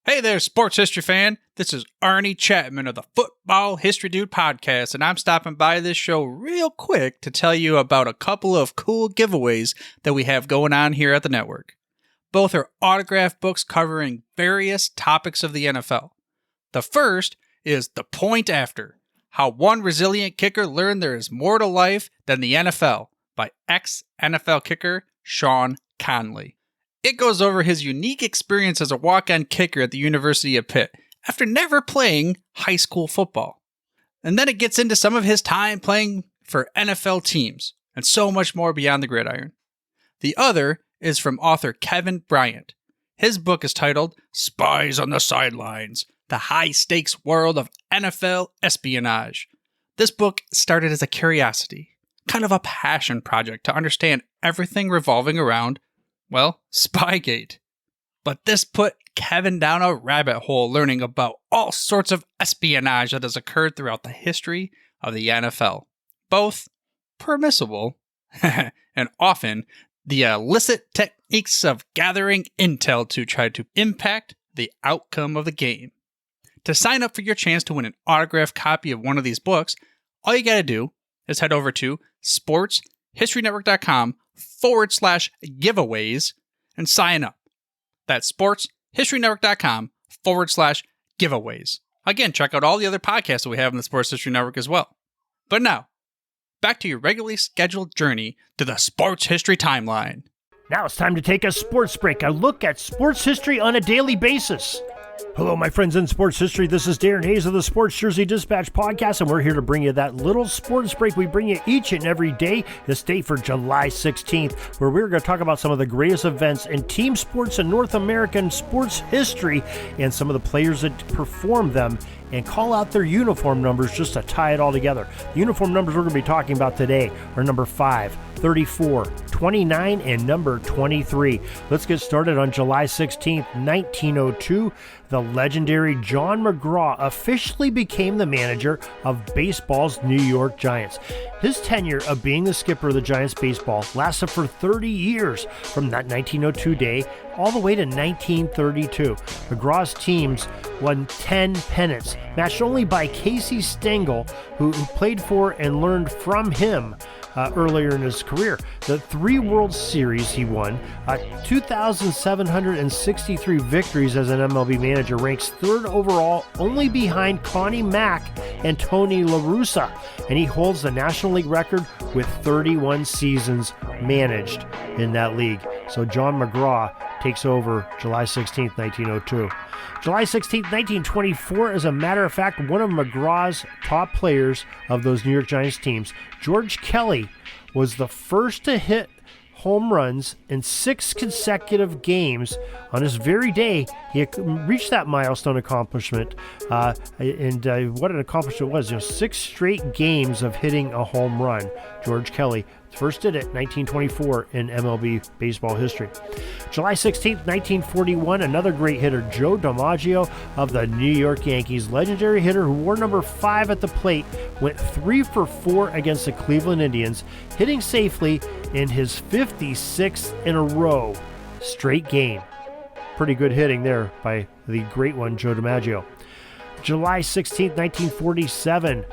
Hey there, sports history fan. This is Arnie Chapman of the Football History Dude podcast, and I'm stopping by this show real quick to tell you about a couple of cool giveaways that we have going on here at the network. Both are autographed books covering various topics of the NFL. The first is The Point After: How One Resilient Kicker Learned There Is More to Life Than the NFL by ex-NFL kicker Sean Conley. It goes over his unique experience as a walk-on kicker at the University of Pitt after never playing high school football. And then it gets into some of his time playing for NFL teams and so much more beyond the gridiron. The other is from author Kevin Bryant. His book is titled Spies on the Sidelines: The High-Stakes World of NFL Espionage. This book started as a curiosity, kind of a passion project to understand everything revolving around, well, Spygate. But this put Kevin down a rabbit hole learning about all sorts of espionage that has occurred throughout the history of the NFL. Both permissible and often the illicit techniques of gathering intel to try to impact the outcome of the game. To sign up for your chance to win an autographed copy of one of these books, all you gotta do is head over to sportshistorynetwork.com/giveaways and sign up. That's sportshistorynetwork.com/giveaways. Again, check out all the other podcasts that we have in the Sports History Network as well. But now, back to your regularly scheduled journey to the sports history timeline. Now it's time to take a sports break, a look at sports history on a daily basis. Hello, my friends in sports history. This is Darren Hayes of the Sports Jersey Dispatch podcast, and we're here to bring you that little sports break we bring you each and every day, this day for July 16th, where we're going to talk about some of the greatest events in team sports and North American sports history and some of the players that perform them and call out their uniform numbers just to tie it all together. The uniform numbers we're going to be talking about today are number 5, 34, 29, and number 23. Let's get started on July 16th, 1902. The legendary John McGraw officially became the manager of baseball's New York Giants. His tenure of being the skipper of the Giants baseball lasted for 30 years, from that 1902 day all the way to 1932. McGraw's teams won 10 pennants, matched only by Casey Stengel, who played for and learned from him earlier in his career. The 3 World Series he won, 2,763 victories as an MLB manager, ranks 3rd overall, only behind Connie Mack and Tony La Russa, and he holds the National League record with 31 seasons managed in that league. So John McGraw takes over July 16th, 1902. July 16th, 1924, as a matter of fact, one of McGraw's top players of those New York Giants teams, George Kelly, was the first to hit home runs in 6 consecutive games. On his very day, he reached that milestone accomplishment, and what an accomplishment it was. 6 straight games of hitting a home run. George Kelly first did it 1924 in MLB baseball history. July 16th, 1941, another great hitter, Joe DiMaggio of the New York Yankees. Legendary hitter who wore number 5 at the plate, went 3 for 4 against the Cleveland Indians, hitting safely in his 56th in a row straight game. Pretty good hitting there by the great one, Joe DiMaggio. July 16th, 1947,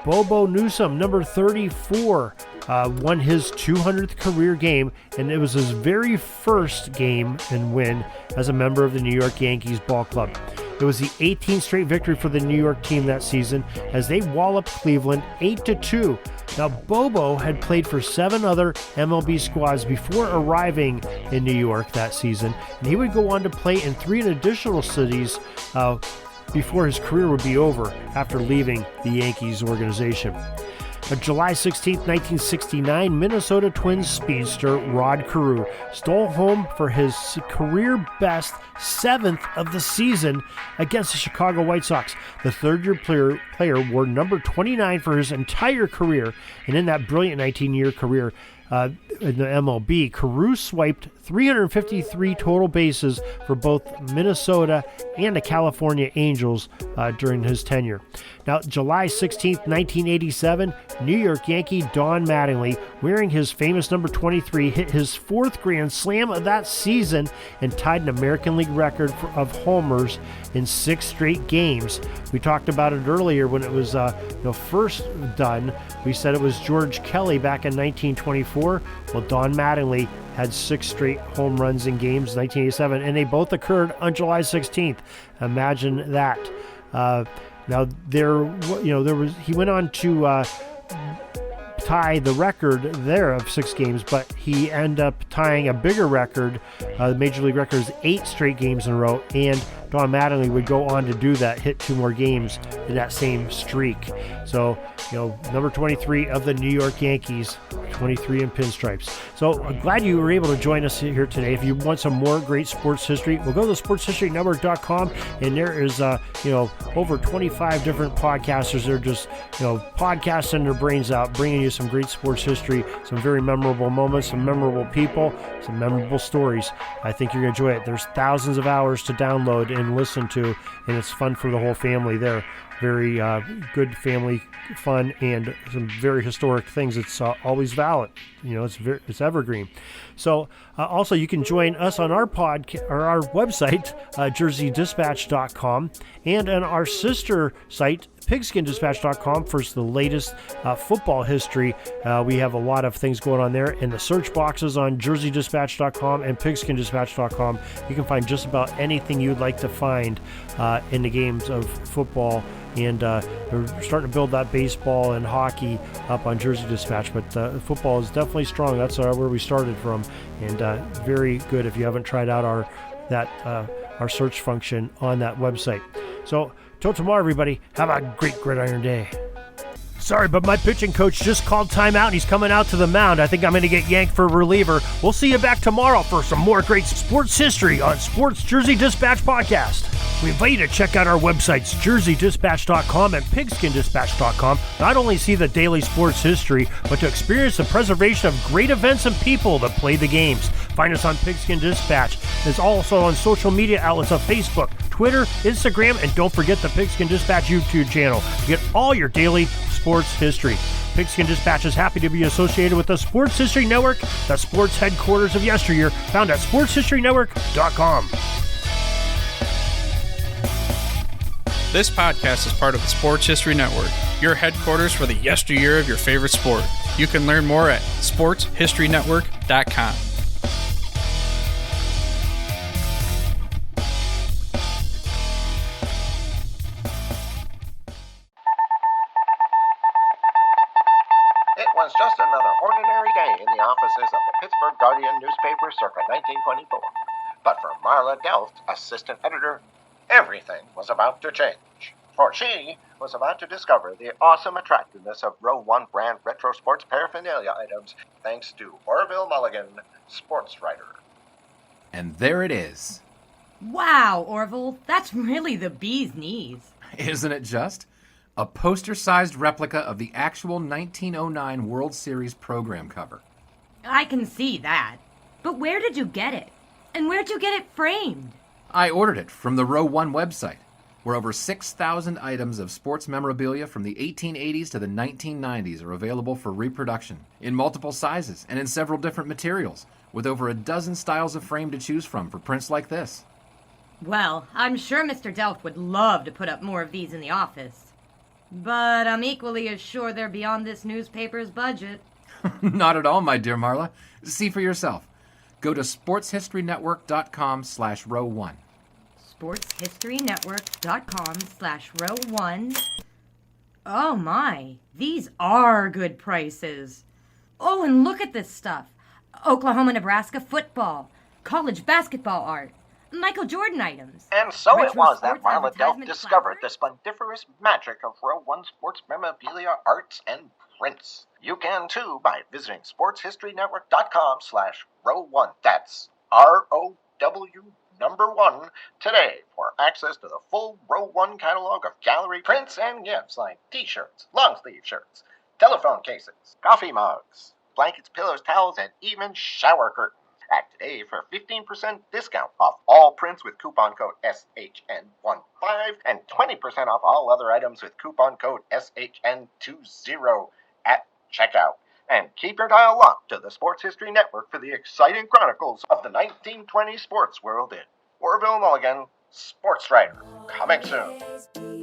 Bobo Newsom, number 34, won his 200th career game, and it was his very first game and win as a member of the New York Yankees ball club. It was the 18th straight victory for the New York team that season as they walloped Cleveland 8-2. Now, Bobo had played for 7 other MLB squads before arriving in New York that season, and he would go on to play in 3 additional cities before his career would be over after leaving the Yankees organization. On July 16, 1969, Minnesota Twins speedster Rod Carew stole home for his career-best 7th of the season against the Chicago White Sox. The third-year player wore number 29 for his entire career, and in that brilliant 19-year career in the MLB, Carew swiped 353 total bases for both Minnesota and the California Angels during his tenure. Now, July 16th, 1987, New York Yankee Don Mattingly, wearing his famous number 23, hit his fourth grand slam of that season and tied an American League record of homers in 6 straight games. We talked about it earlier when it was first done. We said it was George Kelly back in 1924. Well, Don Mattingly had 6 straight home runs in games in 1987, and they both occurred on July 16th. Imagine that. Now he went on to tie the record there of 6 games, but he ended up tying a bigger record. The Major League record is 8 straight games in a row, and Don Mattingly would go on to do that, hit 2 more games in that same streak. So, number 23 of the New York Yankees, 23 in pinstripes. So I'm glad you were able to join us here today. If you want some more great sports history, we'll go to sportshistorynetwork.com, and there is, over 25 different podcasters. They're just, podcasting their brains out, bringing you some great sports history, some very memorable moments, some memorable people, some memorable stories. I think you're going to enjoy it. There's thousands of hours to download and listen to, and it's fun for the whole family there. Very good family fun and some very historic things. It's always valid. It's evergreen. So also you can join us on our podcast or our website, jerseydispatch.com, and on our sister site, PigskinDispatch.com, for the latest football history. We have a lot of things going on there. In the search boxes on JerseyDispatch.com and PigskinDispatch.com, you can find just about anything you'd like to find in the games of football. And we're starting to build that baseball and hockey up on Jersey Dispatch, but football is definitely strong. That's where we started from, and very good if you haven't tried out our search function on that website. So till tomorrow, everybody, have a great gridiron day. Sorry, but my pitching coach just called timeout, and he's coming out to the mound. I think I'm going to get yanked for reliever. We'll see you back tomorrow for some more great sports history on Sports Jersey Dispatch Podcast. We invite you to check out our websites, jerseydispatch.com and pigskindispatch.com. Not only see the daily sports history, but to experience the preservation of great events and people that play the games. Find us on Pigskin Dispatch. It's also on social media outlets of Facebook, Twitter, Instagram, and don't forget the Pigskin Dispatch YouTube channel to get all your daily sports history. Pigskin Dispatch is happy to be associated with the Sports History Network, the sports headquarters of yesteryear, found at sportshistorynetwork.com. This podcast is part of the Sports History Network, your headquarters for the yesteryear of your favorite sport. You can learn more at sportshistorynetwork.com. It was just another ordinary day in the offices of the Pittsburgh Guardian newspaper circa 1924. But for Marla Delft, assistant editor, everything was about to change. For she was about to discover the awesome attractiveness of Row 1 brand retro sports paraphernalia items thanks to Orville Mulligan, sports writer. And there it is. Wow, Orville, that's really the bee's knees. Isn't it just? A poster-sized replica of the actual 1909 World Series program cover. I can see that. But where did you get it? And where'd you get it framed? I ordered it from the Row 1 website, where over 6,000 items of sports memorabilia from the 1880s to the 1990s are available for reproduction, in multiple sizes and in several different materials, with over a dozen styles of frame to choose from for prints like this. Well, I'm sure Mr. Delft would love to put up more of these in the office. But I'm equally as sure they're beyond this newspaper's budget. Not at all, my dear Marla. See for yourself. Go to sportshistorynetwork.com/row1. sportshistorynetwork.com/row1. Oh my, these are good prices. Oh, and look at this stuff. Oklahoma-Nebraska football, college basketball art, Michael Jordan items. And so it retro was that sports Marla Delft advertisement discovered the clappers. splendiferous magic of Row 1 sports memorabilia, arts, and prints. You can too by visiting sportshistorynetwork.com/row1. That's ROW1 today for access to the full Row 1 catalog of gallery prints and gifts like t-shirts, long-sleeve shirts, telephone cases, coffee mugs, blankets, pillows, towels, and even shower curtains. Act today for 15% discount off all prints with coupon code SHN15 and 20% off all other items with coupon code SHN20 at checkout. And keep your dial locked to the Sports History Network for the exciting chronicles of the 1920 sports world in Orville Mulligan, Sports Writer. Coming soon.